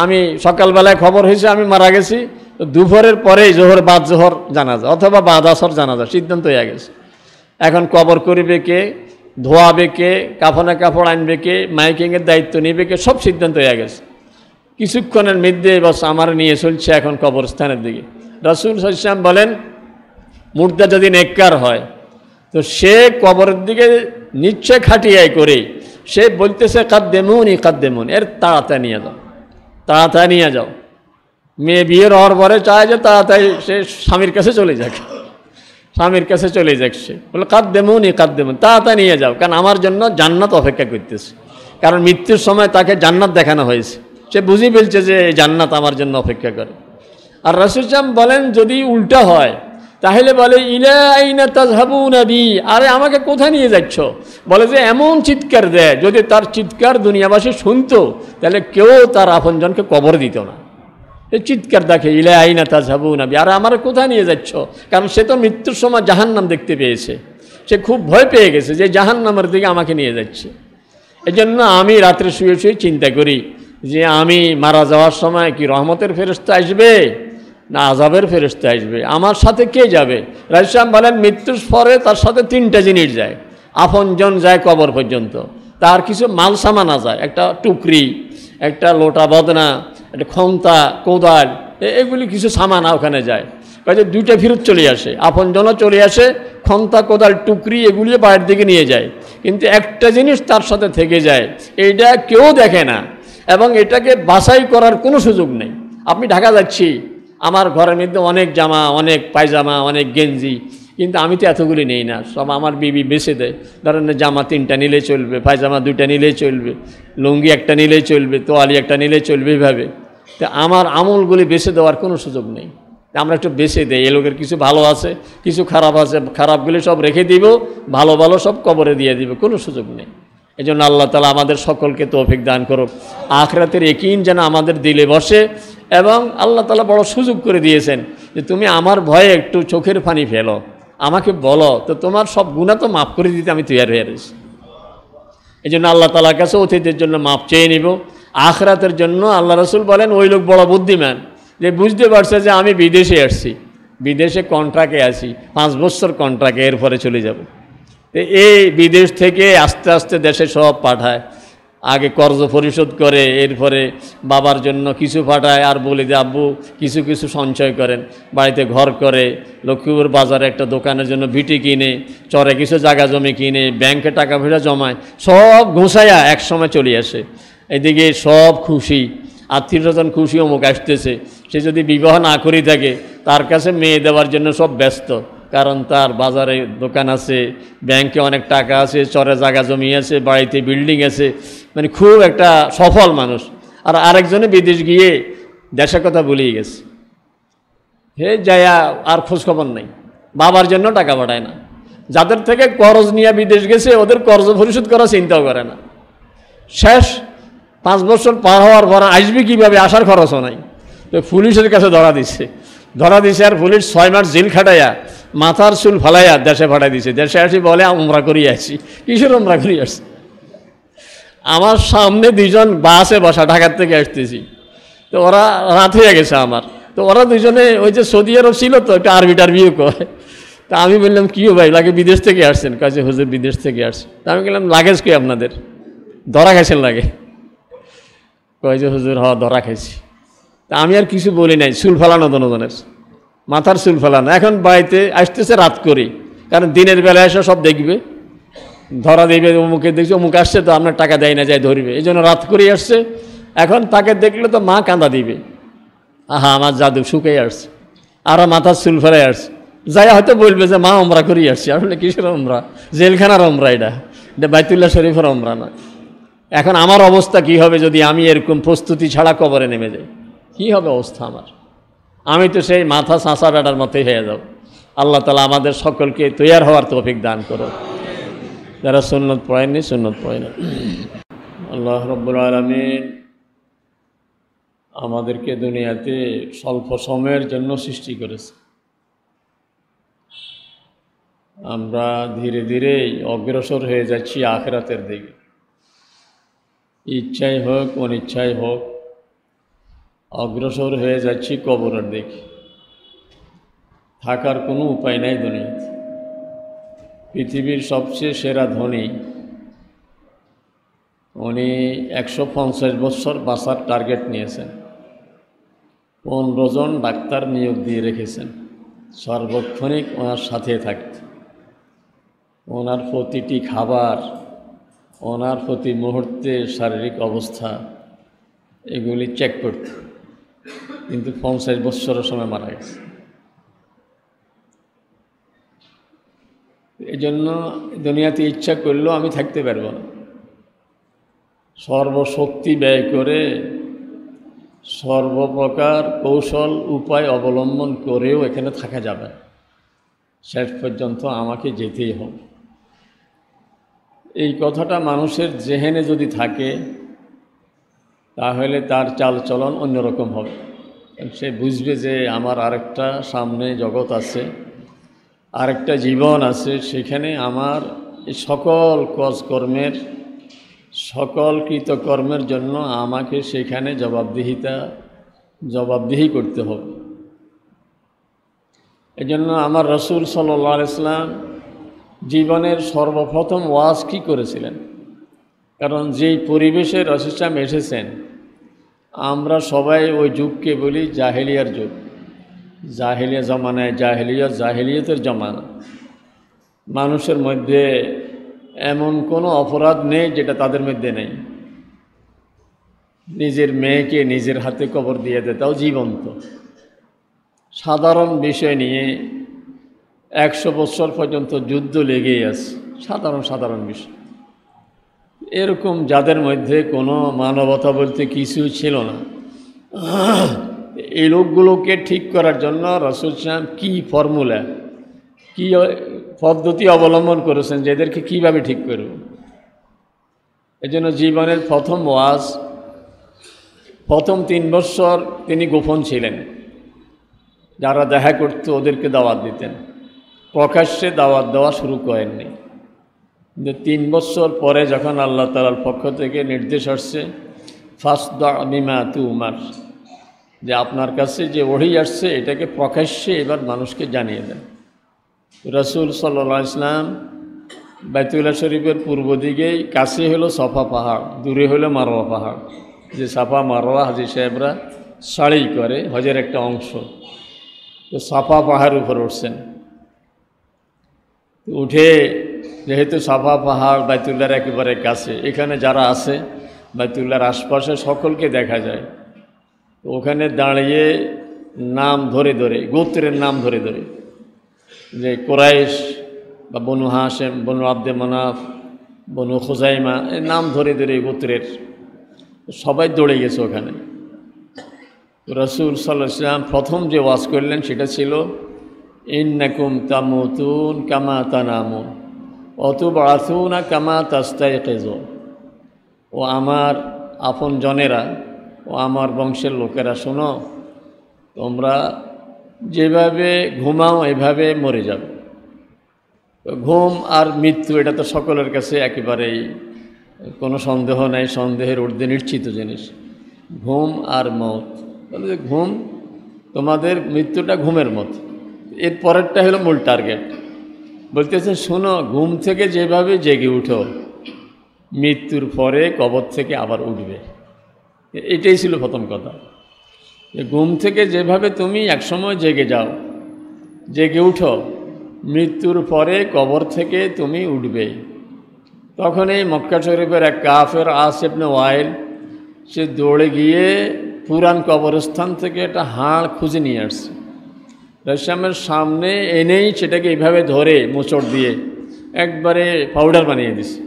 আমি সকালবেলায় খবর হয়েছে আমি মারা গেছি, তো দুপুরের পরেই জোহর বাদ জোহর জানাজা অথবা বাদ আসর জানাজা, সিদ্ধান্ত হয়ে গেছে। এখন কবর করিবে কে, ধোয়াবে কে, কাফনে কাপড় আনবে কে, মাইকিংয়ের দায়িত্ব নেবে কে, সব সিদ্ধান্ত হয়ে গেছে। কিছুক্ষণের মধ্যে বাস আমার নিয়ে চলছে এখন কবরস্থানের দিকে। রাসূল সাল্লাল্লাহু আলাইহি ওয়াসাল্লাম বলেন, মুর্দা যদি নেককার হয় তো সে কবরের দিকে নিশ্চয় খাটিয়াই করে সে বলতেছে কাদ্দেমুনি কাদ্দেমুন, এর তাড়াতাড়ি নিয়ে যাও, তাড়াতাড়ি নিয়ে যাও। মেয়ে বিয়ের হওয়ার পরে চায় যে তাড়াতাড়ি সে স্বামীর কাছে চলে যাক, স্বামীর কাছে চলে যাক। সে বলে কাদ্দেমুনি কাদ্দেমুন, তাড়াতাড়ি নিয়ে যাও, কারণ আমার জন্য জান্নাত অপেক্ষা করতেছে। কারণ মৃত্যুর সময় তাকে জান্নাত দেখানো হয়েছে, সে বুঝে ফেলছে যে এই জান্নাত আমার জন্য অপেক্ষা করে। আর রাসূল সাল্লাল্লাহু আলাইহি ওয়াসাল্লাম বলেন যদি উল্টা হয় তাহলে বলে ইলা আইনা তাযহাবুনা বি, আরে আমাকে কোথায় নিয়ে যাচ্ছ? বলে যে এমন চিৎকার দেয়, যদি তার চিৎকার দুনিয়াবাসী শুনতো তাহলে কেউ তার আপনজনকে কবর দিত না। এই চিৎকার দেখে ইলা আইনা তাযহাবুনা বি, আরে আমার কোথায় নিয়ে যাচ্ছ? কারণ সে তো মৃত্যুর সময় জাহান্নাম দেখতে পেয়েছে, সে খুব ভয় পেয়ে গেছে যে জাহান্নামের দিকে আমাকে নিয়ে যাচ্ছে। এই জন্য আমি রাত্রে শুয়ে শুয়ে চিন্তা করি যে আমি মারা যাওয়ার সময় কি রহমতের ফেরেশতা আসবে না আযাবের ফেরেশতা আসবে, আমার সাথে কে যাবে? রাসূল সাল্লাল্লাহু আলাইহি ওয়াসাল্লাম বলেন মৃত্যুর পরে তার সাথে তিনটা জিনিস যায়, আপনজন যায় কবর পর্যন্ত, তার কিছু মাল সামানা যায়, একটা টুকরি, একটা লোটা বদনা, একটা খন্তা, কোদাল, এগুলি কিছু সামানা ওখানে যায়। কাজে দুইটা ফেরত চলে আসে, আপনজনও চলে আসে, খন্তা কোদাল টুকরি এগুলি বাইরের দিকে নিয়ে যায়, কিন্তু একটা জিনিস তার সাথে থেকে যায়, এইটা কেউ দেখে না এবং এটাকে বাছাই করার কোনো সুযোগ নেই। আপনি ঢাকা যাচ্ছি, আমার ঘরের মধ্যে অনেক জামা, অনেক পায়জামা, অনেক গেঞ্জি, কিন্তু আমি তো এতগুলি নেই না, সব আমার বিবি বেছে দেয়। ধরেন জামা 3টা নিলে চলবে, পায়জামা 2টা নিলেই চলবে, লুঙ্গি একটা নিলেই চলবে, তোয়ালি একটা নিলেই চলবে, এইভাবে। তো আমার আমলগুলি বেছে দেওয়ার কোনো সুযোগ নেই। আমরা একটু বেছে দেই, এ লোকের কিছু ভালো আছে, কিছু খারাপ আছে, খারাপগুলি সব রেখে দিব, ভালো ভালো সব কবরে দিয়ে দিব, কোনো সুযোগ নেই। এই জন্য আল্লাহ তাআলা আমাদের সকলকে তৌফিক দান করুক, আখিরাতের ইয়াকিন যেন আমাদের দিলে বসে। এবং আল্লাহ তাআলা বড় সুযোগ করে দিয়েছেন যে তুমি আমার ভয়ে একটু চোখের পানি ফেলো, আমাকে বলো, তো তোমার সব গুনাহ তো মাফ করে দিতে আমি তৈরি হয়ে রয়েছি। এই জন্য আল্লাহ তাআলার কাছে অতীতের জন্য মাফ চেয়ে নিব, আখিরাতের জন্য। আল্লাহ রাসূল বলেন ওই লোক বড় বুদ্ধিমান যে বুঝতে পারছে যে আমি বিদেশে আসছি, বিদেশে কন্ট্রাক্টে আছি, 5 বছর কন্ট্রাক্টে, এরপরে চলে যাব। তো এই বিদেশ থেকে আস্তে আস্তে দেশে সব পাঠায়, আগে কর্জ পরিশোধ করে, এরপরে বাবার জন্য কিছু পাঠায়, আর বলে যে আব্বু কিছু কিছু সঞ্চয় করেন, বাড়িতে ঘর করে, লক্ষ্মীপুর বাজারে একটা দোকানের জন্য ভিটি কিনে, চরে কিছু জায়গা জমি কিনে, ব্যাংকে টাকা পয়সা জমায়, সব ঘুষাইয়া এক সময় চলে আসে। এদিকে সব খুশি, আত্মীয়স্বজন খুশি, অমুক আসতেছে। সে যদি বিবাহ না করে থাকে তার কাছে মেয়ে দেওয়ার জন্য সব ব্যস্ত, কারণ তার বাজারে দোকান আছে, ব্যাংকে অনেক টাকা আছে, চরে জায়গা জমি আছে, বাড়িতে বিল্ডিং আছে, মানে খুব একটা সফল মানুষ। আর আরেকজনে বিদেশ গিয়ে দেশের কথা ভুলিয়ে গেছে, হে যায়া আর খোঁজখবর নেই, বাবার জন্য টাকা পাঠায় না। যাদের থেকে কর্জ নিয়ে বিদেশ গেছে ওদের কর্জ পরিশোধ করা চিন্তাও করে না। শেষ 5 বছর পার হওয়ার পর আসবে কীভাবে, আসার খরচও নাই। তো পুলিশের কাছে ধরা দিছে, আর পুলিশ 6 মাস জেল খাটাইয়া মাথার চুল ফালাইয়া দেশে পাঠাই দিছে। দেশে আসি বলে উমরা করিয়ে আসি। কিসের উমরা করিয়ে আসছি? আমার সামনে 2জন বাসে বসা, ঢাকার থেকে আসতেছি, তো ওরা রাত হয়ে গেছে আমার, তো ওরা 2জনে ওই যে সৌদি আরব ছিল তো একটা আরবি টারবিও কয়। তা আমি বললাম কি ভাই লাগে বিদেশ থেকে আসছেন? কাজে হুজুর বিদেশ থেকে আসছে। তা আমি বললাম লাগেজ কি আপনাদের, ধরা খাইছেন লাগে? কয় যে হুজুর হ ধরা খাইছি। তা আমি আর কিছু বলি নাই, চুল ফালানো দনজনের, মাথার চুল ফালানো। এখন বাড়িতে আসতেছে রাত করি, কারণ দিনের বেলায় এসে সব দেখবে, ধরা দেবে, অমুকে দেখছে, অমুক আসছে তো আপনার টাকা দেয় না, যায় ধরবে, এই জন্য রাত করেই আসছে। এখন তাকে দেখলে তো মা কাঁদা দিবে, আহা আমার জাদু শুকিয়ে আসছে, আর মাথার চুল ফেলাই আসছে, যাই হয়তো বলবে যে মা উমরা করেই আসছে। আসলে কিসের উমরা? জেলখানার উমরা, এটা বাইতুল্লাহ শরীফের উমরা না। এখন আমার অবস্থা কি হবে যদি আমি এরকম প্রস্তুতি ছাড়া কবরে নেমে যাই? কি হবে অবস্থা আমার? আমি তো সেই মাথা চাঁচা বেটার মতোই হয়ে যাব। আল্লাহ তাআলা আমাদের সকলকে তৈয়ার হওয়ার তৌফিক দান করো। যারা সুন্নত পড়েননি সুন্নত পড়ে না। আল্লাহ রাব্বুল আলামিন আমাদেরকে দুনিয়াতে স্বল্প সময়ের জন্য সৃষ্টি করেছে। আমরা ধীরে ধীরে অগ্রসর হয়ে যাচ্ছি আখিরাতের দিকে। ইচ্ছাই হোক অনিচ্ছাই হোক অগ্রসর হয়ে যাচ্ছি কবরের দিকে। থাকার কোনো উপায় নাই দুনিয়াতে। পৃথিবীর সবচেয়ে সেরা ধনী, উনি 150 বছর বাঁচার টার্গেট নিয়েছেন। 15 জন ডাক্তার নিয়োগ দিয়ে রেখেছেন সর্বক্ষণিক ওনার সাথে থাকতে। ওনার প্রতিটি খাবার ওনার প্রতি মুহূর্তে শারীরিক অবস্থা এগুলি চেক করত, কিন্তু 50 বছরের সময় মারা গেছে। এই জন্য দুনিয়াতে ইচ্ছা করলেও আমি থাকতে পারব না, সর্বশক্তি ব্যয় করে সর্বপ্রকার কৌশল উপায় অবলম্বন করেও এখানে থাকা যাবে, শেষ পর্যন্ত আমাকে যেতেই হবে। এই কথাটা মানুষের জেহেনে যদি থাকে তাহলে তার চালচলন অন্যরকম হবে। সে বুঝবে যে আমার আরেকটা সামনে জগৎ আছে, আরেকটা জীবন আছে, সেখানে আমার এই সকল কাজকর্মের সকল কৃতকর্মের জন্য আমাকে সেখানে জবাবদিহি করতে হবে। এজন্য আমার রাসূল সাল্লাল্লাহু আলাইহি ওয়াসাল্লাম জীবনের সর্বপ্রথম ওয়াজ কী করেছিলেন? কারণ যেই পরিবেশে রাসূল সাল্লাল্লাহু আলাইহি ওয়াসাল্লাম এসেছেন, আমরা সবাই ওই যুগকে বলি জাহেলিয়ার যুগ, জাহেলিয়া জমানায়, জাহেলিয়তের জমানা। মানুষের মধ্যে এমন কোনো অপরাধ নেই যেটা তাদের মধ্যে নেই। নিজের মেয়েকে নিজের হাতে কবর দিয়ে দেয়, তাও জীবন্ত। সাধারণ বিষয় নিয়ে 100 বছর পর্যন্ত যুদ্ধ লেগেই আছে, সাধারণ বিষয়। এরকম যাদের মধ্যে কোনো মানবতা বলতে কিছুই ছিল না, এই লোকগুলোকে ঠিক করার জন্য রাসূল সাল্লাল্লাহু আলাইহি ওয়াসাল্লাম কী ফর্মুলা, কী পদ্ধতি অবলম্বন করেছেন যে এদেরকে কীভাবে ঠিক করব। এজন্য জীবনের প্রথম ওয়াজ, প্রথম 3 বছর তিনি গোপন ছিলেন। যারা দেখা করত ওদেরকে দাওয়াত দিতেন, প্রকাশ্যে দাওয়াত দেওয়া শুরু করেননি। কিন্তু 3 বছর পরে যখন আল্লাহ তাআলার পক্ষ থেকে নির্দেশ আসছে, ফাসদা বিমা তুমার, যে আপনার কাছে যে ওহী আসছে এটাকে প্রকাশ্যে এবার মানুষকে জানিয়ে দেন। রাসূল সাল্লাল্লাহু আলাইহি ওয়াসাল্লাম বাইতুল্লাহ শরীফের পূর্ব দিকেই, কাছে হলো সাফা পাহাড়, দূরে হলো মারওয়া পাহাড়। যে সাফা মারওয়া হাজী সাহেবরা সাড়ি করে, হজের একটা অংশ। তো সাফা পাহাড়ের উপর উঠছেন, উঠে যেহেতু সাফা পাহাড় বাইতুল্লাহর একেবারে কাছে, এখানে যারা আছে বাইতুল্লাহর আশপাশে সকলকে দেখা যায়। তো ওখানে দাঁড়িয়ে নাম ধরে ধরে, গোত্রের নাম ধরে ধরে, যে কুরাইশ বা বনু হাশেম, বনু আব্দে মানাফ, বনু খুজাইমা, এই নাম ধরে ধরে গোত্রের সবাই দৌড়ে গেছে ওখানে। রাসূল সাল্লাল্লাহু আলাইহি ওয়াসাল্লাম প্রথম যে ওয়াজ করলেন সেটা ছিল, ইন্নাকুম তামুতুন কামা তানামুন ওয়া তুবআসুনা কামা তাস্তাইকিজুন। ও আমার আপন জনেরা, ও আমার বংশের লোকেরা, শোনো, তোমরা যেভাবে ঘুমাও এভাবে মরে যাবে। ঘুম আর মৃত্যু এটা তো সকলের কাছে একেবারেই কোনো সন্দেহ নাই, সন্দেহের ঊর্ধ্বে নিশ্চিত জিনিস। ঘুম আর মত, বলে যে ঘুম তোমাদের, মৃত্যুটা ঘুমের মতো। এর পরেরটা হলো মূল টার্গেট। বলতেছেন শোনো, ঘুম থেকে যেভাবে জেগে উঠো, মৃত্যুর পরে কবর থেকে আবার উঠবে। এটাই ছিল প্রথম কথা। ঘুম থেকে যেভাবে তুমি একসময় জেগে যাও, জেগে উঠো, মৃত্যুর পরে কবর থেকে তুমি উঠবে। তখন এই মক্কা শরীফের এক কাফের আস ইবনে ওয়াইল, সে দৌড়ে গিয়ে পুরান কবরস্থান থেকে একটা হাড় খুঁজে নিয়ে আসছে। রাসূলের সামনে এনেই সেটাকে এইভাবে ধরে মোচড় দিয়ে একবারে পাউডার বানিয়ে দিছে,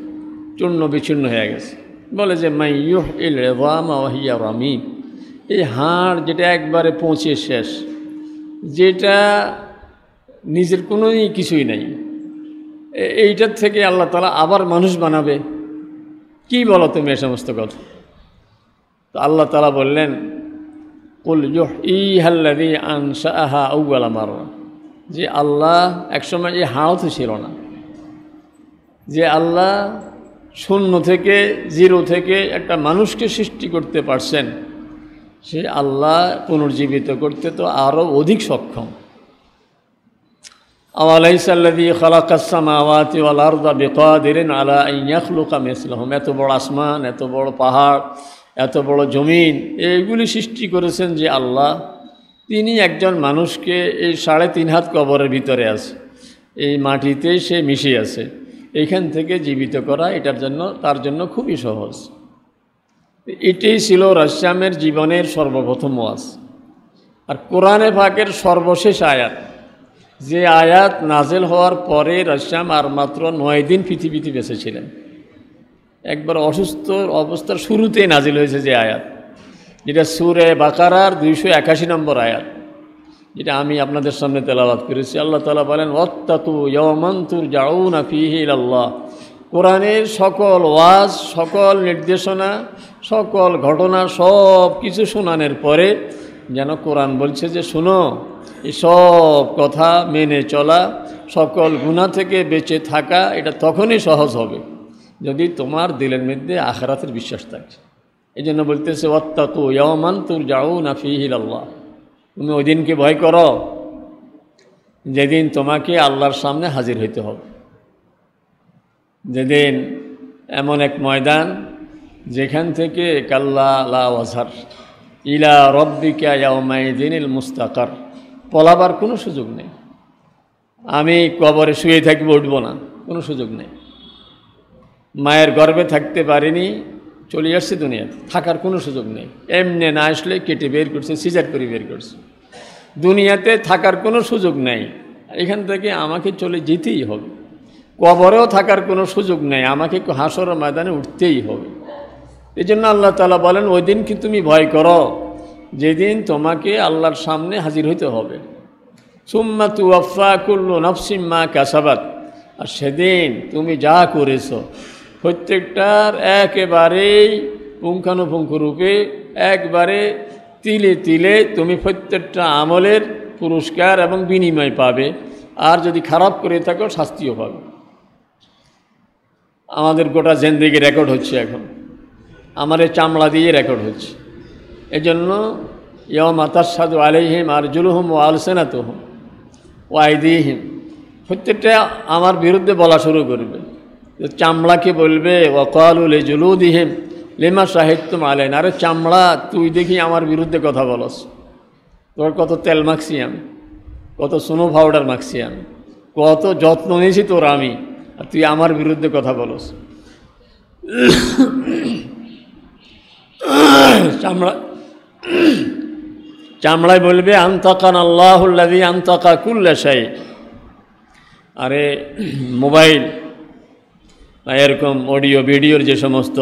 চূর্ণ বিচূর্ণ হয়ে গেছে। বলে যে মাই ইউহিল ইযামা ওয়া হিয়া রামীম, এই হাড় যেটা একবারে পৌঁছে শেষ, যেটা নিজের কোনোই কিছুই নাই, এইটার থেকে আল্লাহ তাআলা আবার মানুষ বানাবে? কি বলো তুমি এ সমস্ত কথা? তো আল্লাহ তাআলা বললেন, কুল ইউহয়িহাল্লাযী আনশাআহা আউওয়ালা মাররা, যে আল্লাহ একসময় এই হাড়ও তো ছিল না, যে আল্লাহ শূন্য থেকে, জিরো থেকে একটা মানুষকে সৃষ্টি করতে পারছেন, সে আল্লাহ পুনর্জীবিত করতে তো আরও অধিক সক্ষম। আওয়ালাইসাল্লাযী খালাকাস সামাওয়াতি ওয়াল আরদা বিকাদিরিন আলা আন ইয়াখলুকা মিসলাহুম, এত বড় আসমান, এত বড় পাহাড়, এত বড় জমিন, এইগুলি সৃষ্টি করেছেন যে আল্লাহ, তিনি একজন মানুষকে এই 3.5 হাত কবরের ভিতরে আছে, এই মাটিতে সে মিশে আছে, এইখান থেকে জীবিত করা তার জন্য খুবই সহজ। এটাই ছিল রাসসামের জীবনের সর্বপ্রথম ওয়াজ। আর কোরআনে পাকের সর্বশেষ আয়াত, যে আয়াত নাজেল হওয়ার পরে রাসসাম আর মাত্র 9 দিন পৃথিবীতে বেঁচে ছিলেন। একবার অসুস্থ অবস্থার শুরুতেই নাজিল হয়েছে যে আয়াত, যেটা সূরা বাকারার 281 নম্বর আয়াত, যেটা আমি আপনাদের সামনে তেলাওয়াত করেছি। আল্লাহ তাআলা বলেন, ওয়াত্তাকু ইয়াওমান তুরজাউনা ফীহি ইলাল্লাহ। কোরআনের সকল ওয়াজ, সকল নির্দেশনা, সকল ঘটনা সব কিছু শোনানোর পরে যেন কোরআন বলছে যে শোনো, এসব কথা মেনে চলা, সকল গুনাহ থেকে বেঁচে থাকা, এটা তখনই সহজ হবে যদি তোমার দিলের মধ্যে আখিরাতের বিশ্বাস থাকে। এই জন্য বলতেছে ওয়াত্তাকু ইয়াওমান তুরজাউনা ফীহি ইলাল্লাহ। তুমি ওই দিনকে ভয় করো যেদিন তোমাকে আল্লাহর সামনে হাজির হইতে হবে। যেদিন এমন এক ময়দান যেখান থেকে কাল্লা লা ওয়াজহার ইলা রব্বিকা ইয়াওমাইযিনিল মুস্তাকার, পলাবার কোনো সুযোগ নেই। আমি কবরে শুয়ে থাকবো, উঠব না, কোনো সুযোগ নেই। মায়ের গর্ভে থাকতে পারিনি, চলে আসছে দুনিয়াতে, থাকার কোনো সুযোগ নেই। এমনি না আসলে কেটে বের করছে, সিজার করে বের করছে। দুনিয়াতে থাকার কোনো সুযোগ নেই, এখান থেকে আমাকে চলে যেতেই হবে। কবরেও থাকার কোনো সুযোগ নেই, আমাকে হাসর ময়দানে উঠতেই হবে। এই জন্য আল্লাহ তাআলা বলেন, ওই দিন কি তুমি ভয় করো যেদিন তোমাকে আল্লাহর সামনে হাজির হইতে হবে। সুম্মা তুওয়াফা কুল্লু নাফসিম মা কাসাবাত, আর সেদিন তুমি যা করেছো প্রত্যেকটার একেবারেই পুঙ্খানুপুঙ্খ রূপে, একবারে তিলে তিলে তুমি প্রত্যেকটা আমলের পুরস্কার এবং বিনিময় পাবে। আর যদি খারাপ করে থাকো শাস্তিও পাবে। আমাদের গোটা জিন্দেগি রেকর্ড হচ্ছে এখন, আমাদের চামড়া দিয়ে রেকর্ড হচ্ছে। এজন্য ইয়াওমা তাশহাদু আলাইহিম আরজুলুহুম ওয়া আলসিনাতুহুম ওয়া আইদিহিম, প্রত্যেকটা আমার বিরুদ্ধে বলা শুরু করবে। চামড়াকে বলবে ওয়া ক্বালু লিজুলুদিহিম লিমা শাহিদতুম আলাইনা, আরে চামড়া তুই দেখি আমার বিরুদ্ধে কথা বলস, তোর কত তেল মাখছি আমি, কত স্নো পাউডার মাখছি আমি, কত যত্ন নিয়েছি তোর আমি, আর তুই আমার বিরুদ্ধে কথা বলস। চামড়ায় বলবে আনতাকান আল্লাহুল্লাযী আনতাকা কুল্লা শাই। আরে মোবাইল এরকম অডিও ভিডিওর যে সমস্ত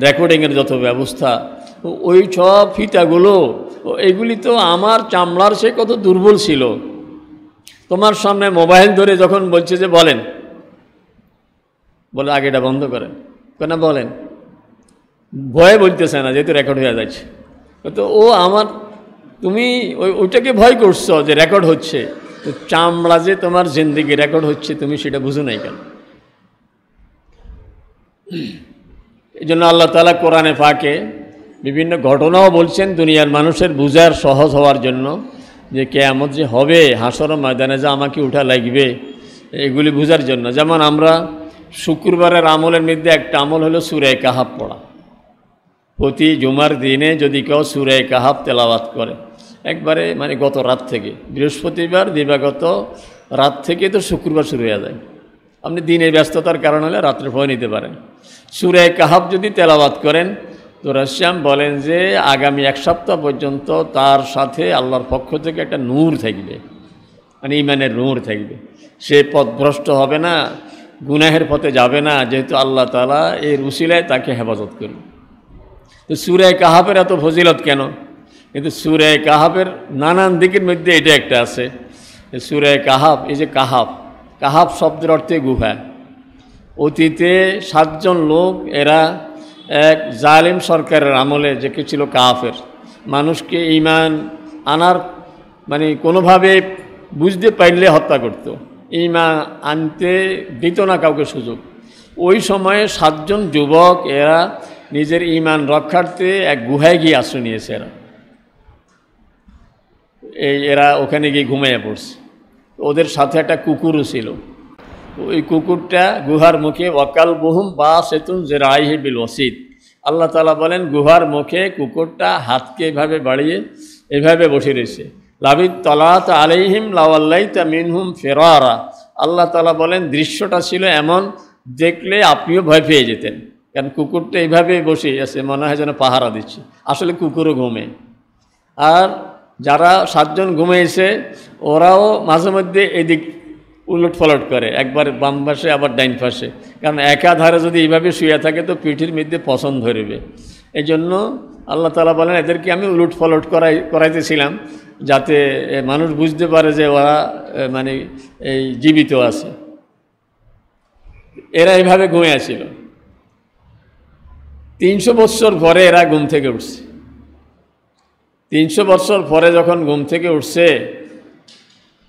রেকর্ডিংয়ের যত ব্যবস্থা, ওই সব ফিতাগুলো এইগুলি তো আমার চামড়ার সে কত দুর্বল ছিল। তোমার সামনে মোবাইল ধরে যখন বলছে যে বলেন, বলে আগে এটা বন্ধ করেন, কেন বলেন, ভয়ে বলতেছে না যেহেতু রেকর্ড হয়ে যাচ্ছে। তো ও আমার, তুমি ওইটাকে ভয় করছো যে রেকর্ড হচ্ছে, তো চামড়া যে তোমার জিন্দেগি রেকর্ড হচ্ছে তুমি সেটা বুঝো নাই কেন? এই জন্য আল্লাহ তাআলা কোরআনে পাকে বিভিন্ন ঘটনাও বলছেন দুনিয়ার মানুষের বুঝার সহজ হওয়ার জন্য, যে কিয়ামত যে হবে, হাসর ময়দানে যে আমাকে উঠা লাগবে, এগুলি বুঝার জন্য। যেমন আমরা শুক্রবারের আমলের মধ্যে একটা আমল হলো সূরা কাহাফ পড়া। প্রতি জুমার দিনে যদি কেউ সূরা কাহাফ তেলাওয়াত করে, একবারে মানে গত রাত থেকে, বৃহস্পতিবার দিবাগত রাত থেকে তো শুক্রবার শুরু হয়ে যায়। আপনি দিনে ব্যস্ততার কারণ হলে রাত্রে ভয় নিতে পারেন। সূরা কাহাফ যদি তেলাওয়াত করেন তো রাসসাম বলেন যে আগামী 1 সপ্তাহ পর্যন্ত তার সাথে আল্লাহর পক্ষ থেকে একটা নূর থাকবে, মানে ইমানের নূর থাকবে। সে পথভ্রষ্ট হবে না, গুনাহের পথে যাবে না, যেহেতু আল্লাহ তাআলা এর উসিলায় তাকে হেফাজত করবে। তো সূরা কাহাফের এত ফজিলত কেন? কিন্তু সূরা কাহাফের নানান দিকের মধ্যে এটা একটা আছে। সূরা কাহাফ, এই যে কাহাফ, কাহাফ শব্দের অর্থে গুহা। অতীতে 7 জন লোক, এরা এক জালিম সরকারের আমলে, যে কে ছিল কাফের, মানুষকে ঈমান আনার মানে কোনোভাবে বুঝতে পারলে হত্যা করত, ঈমান আনতে দিত না কাউকে সুযোগ। ওই সময়ে 7 জন যুবক, এরা নিজের ঈমান রক্ষার্থে এক গুহায় গিয়ে আশ্রয় নিয়েছে। এরা ওখানে গিয়ে ঘুমিয়ে পড়ছে। ওদের সাথে একটা কুকুরও ছিল। ওই কুকুরটা গুহার মুখে ওয়াকাল বহুম বা সেতুন জেরাইহি বিল ওয়াসিদ, আল্লাহ তাআলা বলেন গুহার মুখে কুকুরটা হাতকে এভাবে বাড়িয়ে এভাবে বসে রয়েছে। লাবিত তলাত আলাইহিম লাওয়াল্লাইতা মিনহুম ফিরারা, আল্লাহ তাআলা বলেন দৃশ্যটা ছিল এমন দেখলে আপনিও ভয় পেয়ে যেতেন, কারণ কুকুরটা এইভাবে বসে আছে, মনে হয় যেন পাহারা দিচ্ছে, আসলে কুকুরও ঘুমে। আর যারা 7 জন ঘুমিয়েছে ওরাও মাঝে মধ্যে এদিক উলট ফলট করে, একবার বাম পাশে আবার ডাইন পাশে, কারণ একাধারে যদি এইভাবে শুয়ে থাকে তো পিঠির মধ্যে পছন্দ ধরবে। এই জন্য আল্লাহ তাআলা বলেন এদেরকে আমি উলট ফলট করাইতেছিলাম যাতে মানুষ বুঝতে পারে যে ওরা মানে এই জীবিত আছে। এরা এইভাবে ঘুমিয়েছিল। 300 বৎসর পরে এরা ঘুম থেকে উঠছে। 300 বৎসর পরে যখন ঘুম থেকে উঠছে,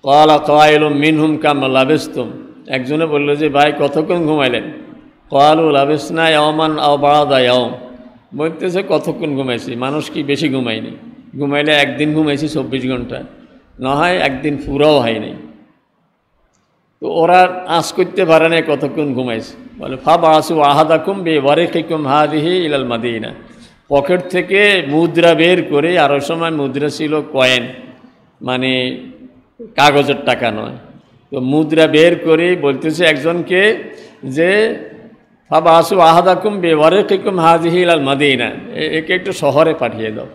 ক্বালা কায়লুম মিনহুম কাম লাবিসতুম, একজনে বলল যে ভাই কতক্ষণ ঘুমাইলেন? ক্বালু লাবিসনা ইয়াওমান আও বা'দা ইয়াওম, বলতেছে কতক্ষণ ঘুমাইছি, মানুষ কি বেশি ঘুমায়নি, ঘুমাইলে একদিন ঘুমাইছি 24 ঘন্টা, না হয় একদিন পুরাও হয়নি। তো ওরা আঁচ করতে পারে না কতক্ষণ ঘুমাইছে। বলে ফাবাসু আহাদাকুম বিওয়ারিকিকুম হাদিহি ইলাল মাদিনা, পকেট থেকে মুদ্রা বের করে, আর ওই সময় মুদ্রা ছিল কয়েন, মানে কাগজের টাকা নয়, তো মুদ্রা বের করে বলতেছে একজনকে যে ফাবাসু আহাদাকুম বিওয়ারিকিকুম হাদিহি ইলাল মাদিনা, একে একটু শহরে পাঠিয়ে দাও,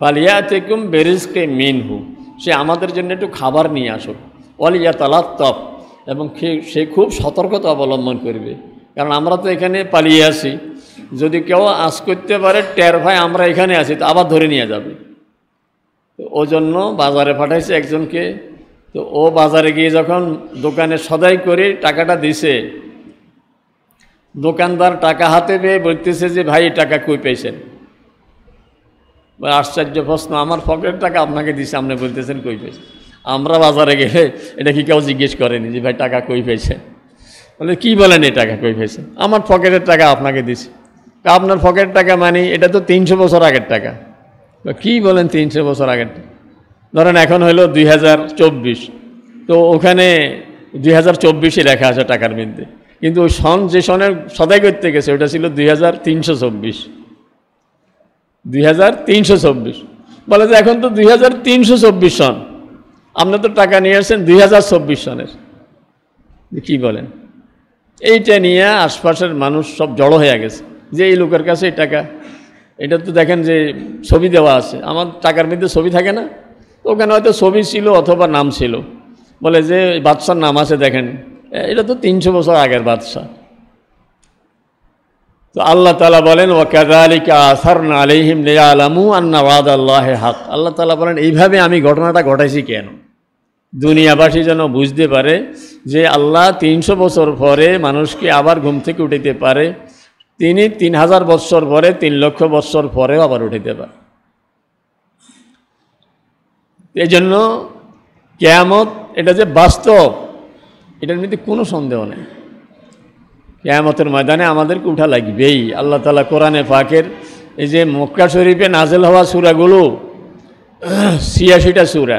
ফালিয়াতিকুম বিরিজকি মিনহু, সে আমাদের জন্য একটু খাবার নিয়ে আসুক, ওয়ালিয়াতালাত্তাফ, এবং সে খুব সতর্কতা অবলম্বন করবে, কারণ আমরা তো এখানে পালিয়ে আসি, যদি কেউ আঁচ করতে পারে টের ভাই আমরা এখানে আছি তো আবার ধরে নিয়ে যাবে। তো ও জন্য বাজারে পাঠাইছে একজনকে। তো ও বাজারে গিয়ে যখন দোকানে সদাই করে টাকাটা দিছে, দোকানদার টাকা হাতে পেয়ে বলতেছে যে ভাই টাকা কই পেয়েছেন? আশ্চর্য প্রশ্ন, আমার পকেটের টাকা আপনাকে দিছে, আপনি বলতেছেন কই পেয়েছেন? আমরা বাজারে গেলে এটা কি কেউ জিজ্ঞেস করেনি যে ভাই টাকা কই পেয়েছেন? বলে কি বলেন এই টাকা কই পেয়েছেন? আমার পকেটের টাকা আপনাকে দিছি। আপনার পকেটের টাকা মানে এটা তো 300 বছর আগের টাকা। কি বলেন 300 বছর আগের? ধরেন এখন হলো 2024, তো ওখানে 2024-এ লেখা আছে টাকার মধ্যে, কিন্তু ওই সন যে সনে সদাই করতে গেছে ওটা ছিল 2324। 2324 বলে যে এখন তো 2324 সন, আপনি তো টাকা নিয়ে আসছেন 2024 সনের। কি বলেন? এইটা নিয়ে আশপাশের মানুষ সব জড়ো হয়ে গেছে যে এই লোকের কাছে এই টাকা, এটা তো দেখেন যে ছবি দেওয়া আছে, আমার টাকার মধ্যে ছবি থাকে না? ওখানে হয়তো ছবি ছিল অথবা নাম ছিল, বলে যে বাদশার নাম আছে দেখেন, এটা তো 300 বছর আগের বাদশা। তো আল্লাহ তাআলা বলেন ওয়াকাযালিকা আসারনা আলাইহিম লিয়ালামু আন্না ওয়াদাল্লাহি হক, আল্লাহ তাআলা বলেন এইভাবে আমি ঘটনাটা ঘটাইছি কেন? দুনিয়াবাসী যেন বুঝতে পারে যে আল্লাহ 300 বছর পরে মানুষকে আবার ঘুম থেকে উঠাইতে পারে, তিনি 3000 বৎসর পরে, 3 লক্ষ বৎসর পরেও আবার উঠাইতে পারে। এই জন্য কিয়ামত এটা যে বাস্তব, এটার মধ্যে কোনো সন্দেহ নেই। কিয়ামতের ময়দানে আমাদেরকে উঠা লাগবেই। আল্লাহ তাআলা কোরআনে পাকের এই যে মক্কা শরীফে নাজিল হওয়া সূরাগুলো 86টা সূরা,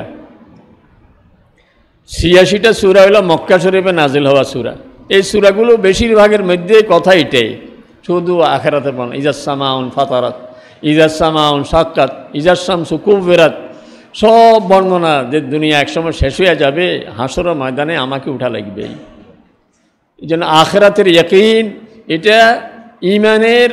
86টা সূরা হলো মক্কা শরীফে নাজিল হওয়া সূরা। এই সূরাগুলো বেশিরভাগের মধ্যে কথা এটাই, শুধু আখিরাতের বর্ণনা, ইজাস সামাউন ফাতারাত, ইজাস সামাউন সাক্কাত, ইজাস শামসু কুবিরাত, সব বর্ণনা যে দুনিয়া একসময় শেষ হয়ে যাবে, হাসরের ময়দানে আমাকে উঠা লাগবেই। এই জন্য আখিরাতের ইয়াকিন, এটা ঈমানের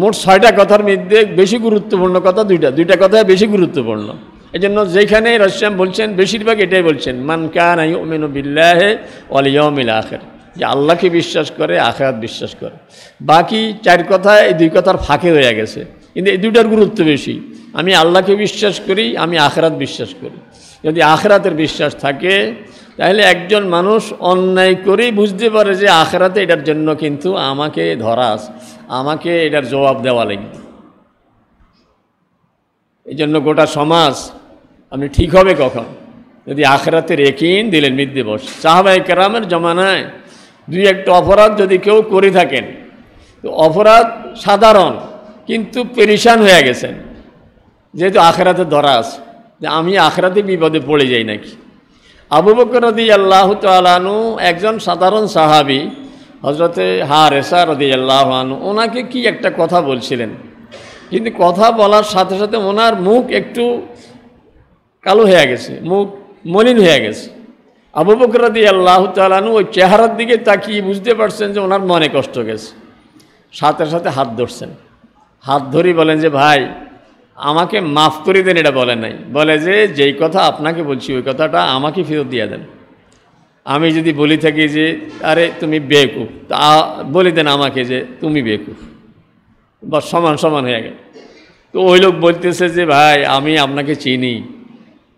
মোট 6টা কথার মধ্যে বেশি গুরুত্বপূর্ণ কথা দুইটা কথা বেশি গুরুত্বপূর্ণ। এই জন্য যেখানে রাসূল বলছেন বেশিরভাগ এটাই বলছেন, মান কানা ইউমিনু বিল্লাহি ওয়াল ইয়াউমিল আখির, যে আল্লাহকে বিশ্বাস করে, আখিরাত বিশ্বাস করে। বাকি 4 কথা এই 2 কথার ফাঁকে হয়ে গেছে, কিন্তু এই 2টার গুরুত্ব বেশি। আমি আল্লাহকে বিশ্বাস করি, আমি আখিরাত বিশ্বাস করি। যদি আখিরাতের বিশ্বাস থাকে তাহলে একজন মানুষ অন্যায় করেই বুঝতে পারে যে আখিরাতে এটার জন্য কিন্তু আমাকে ধরা আছে, আমাকে এটার জবাব দেওয়া লাগবে। এই জন্য গোটা সমাজ আপনি ঠিক হবে কখন? যদি আখিরাতের ইয়াকিন দিলের মধ্যে বসে। সাহাবায়ে কেরামের জমানায় 2-1টা অপরাধ যদি কেউ করে থাকেন, তো অপরাধ সাধারণ, কিন্তু পেরেশান হয়ে গেছেন যেহেতু আখিরাতে ধরা আছে, যে আমি আখিরাতে বিপদে পড়ে যাই নাকি। আবু বকর রাদিয়াল্লাহু তাআলা আনহু একজন সাধারণ সাহাবী, হযরতে হারেসা রাদিয়াল্লাহু আনহু ওনাকে কি একটা কথা বলছিলেন, কিন্তু কথা বলার সাথে সাথে ওনার মুখ একটু কালো হয়ে গেছে, মুখ মলিন হয়ে গেছে। আবু বকর রাদিয়াল্লাহু তাআলা আনহু ওই চেহারার দিকে তাকিয়ে বুঝতে পারছেন যে ওনার মনে কষ্ট গেছে, সাথে সাথে হাত ধরছেন। হাত ধরি বলেন যে ভাই আমাকে মাফ করে দেন, এটা বলে নাই, বলে যে যেই কথা আপনাকে বলছি ওই কথাটা আমাকে ফেরত দিয়ে দেন। আমি যদি বলি থাকি যে আরে তুমি বেকুফ, তা বলে দেন আমাকে যে তুমি বেকুফ, বা সমান সমান হয়ে গেল। তো ওই লোক বলতেছে যে ভাই আমি আপনাকে চিনি,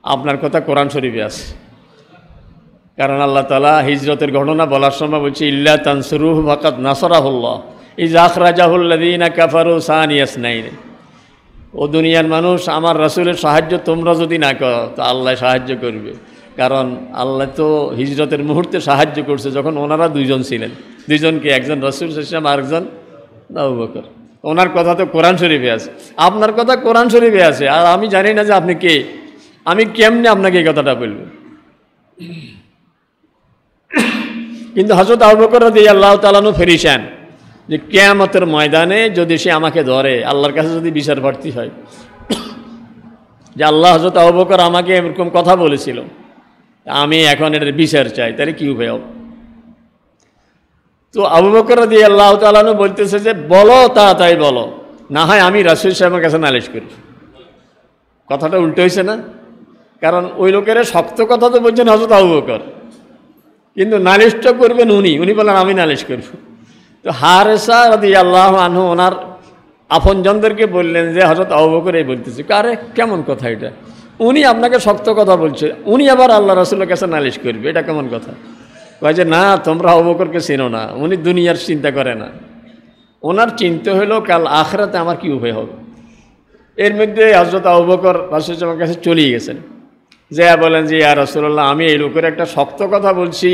আপনার কথা কোরআন শরীফে আছে। কারণ আল্লাহ তাআলা হিজরতের ঘটনা বলার সময় বলছে ইল্লা তানসুরুহু ফাকাদ নাসারাহুল্লাহ ইযা আখরাজাহুল্লাযীনা কাফারু সানিয়া ইসনাইন। ও দুনিয়ার মানুষ, আমার রাসূলের সাহায্য তোমরা যদি না করো তো আল্লাহ সাহায্য করবে। কারণ আল্লাহ তো হিজরতের মুহূর্তে সাহায্য করছে যখন ওনারা দুইজন ছিলেন। দুইজনকে, একজন রাসূল সাল্লাল্লাহু আলাইহি ওয়াসাল্লাম আর একজন আবু বকর। ওনার কথা তো কোরআন শরীফে আছে, আপনার কথা কোরআন শরীফে আছে, আর আমি জানি না যে আপনি কে, আমি কেমনে আপনাকে এই কথাটা বলব। কিন্তু হযরত আবু বকর রাদিয়াল্লাহু তাআলা আনহু ফেরেশান যে কিয়ামতের ময়দানে যদি সে আমাকে ধরে, আল্লাহর কাছে যদি বিচার প্রার্থী হয় যে আল্লাহ হযরত আবু বকর আমাকে এরকম কথা বলেছিল, আমি এখন এটার বিচার চাই, তাহলে কি উপায় হবে? তো আবু বকর রাদিয়াল্লাহু তাআলা আনহু বলতেছে যে বলো, তাড়াতাড়ি বলো, না হয় আমি রাসূল সাহেবের কাছে নালিশ করি। কথাটা উল্টো হয়েছে না? কারণ ওই লোকের শক্ত কথা তো বলছেন হযরত আবু বকর, কিন্তু নালিশটা করবেন উনি, উনি বলেন আমি নালিশ করব। তো হারেসা রাদিয়াল্লাহু আনহু ওনার আপনজনদেরকে বললেন যে হযরত আবু বকর এই বলতেছে, আরে কেমন কথা এটা, উনি আপনাকে শক্ত কথা বলছে, উনি আবার আল্লাহ রাসূলের কাছে নালিশ করবে, এটা কেমন কথা? কয় যে না, তোমরা আবু বকরকে চেনো না, উনি দুনিয়ার চিন্তা করে না, ওনার চিন্তা হলো কাল আখিরাতে আমার কি উপায় হবে। এর মধ্যে হযরত আবু বকর রাসূলের কাছে চলে গেছেন, যে বলেন যে ইয়া রাসূলুল্লাহ, আমি এই লোকের একটা শক্ত কথা বলছি,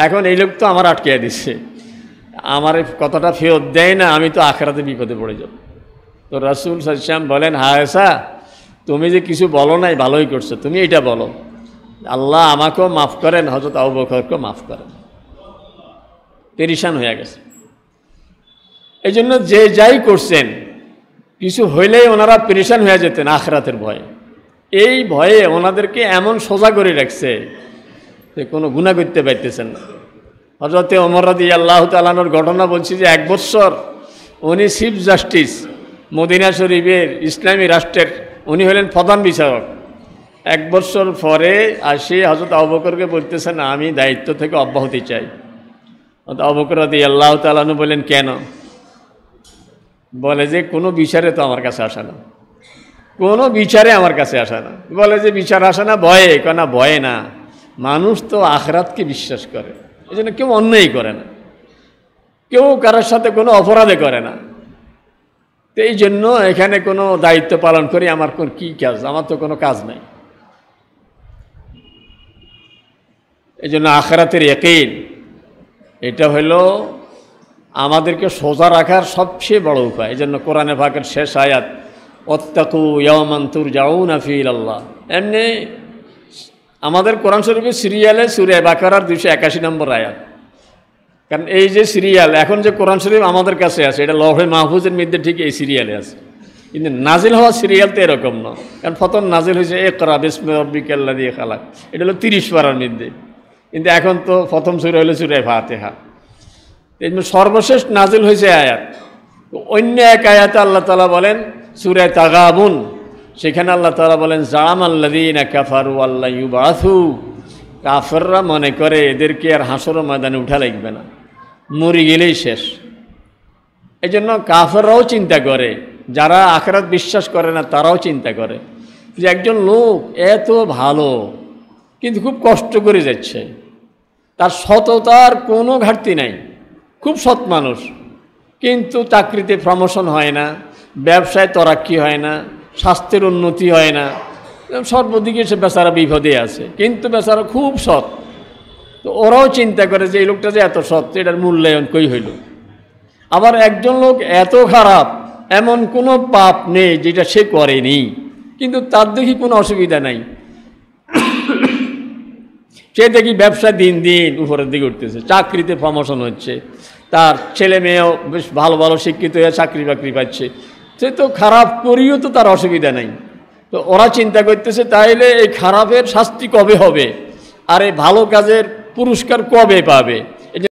এখন এই লোক তো আমার আটকে দিচ্ছে, আমার কথাটা ফেরত দেয় না, আমি তো আখিরাতে বিপদে পড়ে যাব। তো রাসূল সাল্লাল্লাহু আলাইহি ওয়াসাল্লাম বলেন, হায়েসা তুমি যে কিছু বলো নাই ভালোই করছো, তুমি এটা বলো আল্লাহ আমাকেও মাফ করেন, হযরত আবু বকরকেও মাফ করেন। পেরেশান হয়ে গেছে। এই জন্য যে যাই করছেন, কিছু হইলেই ওনারা পেরেশান হয়ে যেতেন আখিরাতের ভয়ে। এই ভয়ে ওনাদেরকে এমন সোজা করে রাখছে যে কোনো গুনাহ করতে পারতেছেন না। হযরত ওমর রাদিয়াল্লাহু তাআলা আনহুর ঘটনা বলছি যে 1 বছর উনি চিফ জাস্টিস মদিনা শরীফের ইসলামী রাষ্ট্রের, উনি হলেন প্রধান বিচারক। 1 বছর পরে আসি হযরত আবু বকরকে বলতেছেন আমি দায়িত্ব থেকে অব্যাহতি চাই। আবু বকর রাদিয়াল্লাহু তাআলা আনহু বললেন কেন? বলে যে কোনো বিচারে তো আমার কাছে আসে না, কোনো বিচারে আমার কাছে আসে না। বলে যে বিচার আসে না ভয়ে? কেন ভয়ে না, মানুষ তো আখিরাতকে বিশ্বাস করে, এই জন্য কেউ অন্যায় করে না, কেউ কারোর সাথে কোনো অপরাধে করে না। তো এই জন্য এখানে কোনো দায়িত্ব পালন করি আমার কোন কী কাজ, আমার তো কোনো কাজ নাই। এই জন্য আখিরাতের ইয়াকিন এটা হলো আমাদেরকে সোজা রাখার সবচেয়ে বড় উপায়। এই জন্য কোরআনে পাকের শেষ আয়াত ওয়াত্তাকু ইয়াওমান তুরজাউনা ফিহি ইলাল্লাহ, এমনি আমাদের কোরআন শরীফের সিরিয়ালে সূরা বাকারার 281 নম্বর আয়াত। কারণ এই যে সিরিয়াল এখন যে কোরআন শরীফ আমাদের কাছে আছে, এটা লৌহে মাহফুজের মধ্যে ঠিক এই সিরিয়ালে আছে, কিন্তু নাজিল হওয়া সিরিয়াল তো এরকম না। কারণ প্রথম নাজিল হয়েছে ইকরা বিসমি রাব্বিকাল্লাযী খালাক, এটা হলো 30 পারার মধ্যে, কিন্তু এখন তো প্রথম সূরা হলো সূরা ফাতিহা। এই জন্য সর্বশেষ নাজিল হয়েছে আয়াত। অন্য এক আয়াতে আল্লাহ তাআলা বলেন সূরা তাগাবুন, সেখানে আল্লাহ তাআলা বলেন জামাল্লাযীনা কাফারু আল্লা ইউবাসু, কাফেররা মনে করে এদেরকে আর হাসরের ময়দানে উঠা লাগবে না, মরে গেলেই শেষ। এই জন্য কাফেররাও চিন্তা করে, যারা আখিরাত বিশ্বাস করে না তারাও চিন্তা করে যে একজন লোক এত ভালো কিন্তু খুব কষ্ট করে যাচ্ছে, তার সততার কোনো ঘাটতি নাই, খুব সৎ মানুষ, কিন্তু চাকরিতে প্রমোশন হয় না, ব্যবসায় তরাক্কি হয় না, স্বাস্থ্যের উন্নতি হয় না, সর্বদিকে সে বেচারা বিপদে আছে, কিন্তু বেচারা খুব সৎ। তো ওরাও চিন্তা করে যে এই লোকটা যে এত সৎ, এটার মূল্যায়ন কই হইল। আবার একজন লোক এত খারাপ, এমন কোনো পাপ নেই যেটা সে করেনি, কিন্তু তার দেখি কোনো অসুবিধা নাই, সে দেখি ব্যবসা দিন দিন উপরের দিকে উঠতেছে, চাকরিতে প্রমোশন হচ্ছে, তার ছেলে মেয়েও বেশ ভালো ভালো শিক্ষিত হয়ে চাকরি বাকরি পাচ্ছে, সে তো খারাপ করিও তো তার অসুবিধা নাই। তো ওরা চিন্তা করতেছে তাইলে এই খারাপের শাস্তি কবে হবে, আর এই ভালো কাজের পুরস্কার কবে পাবে।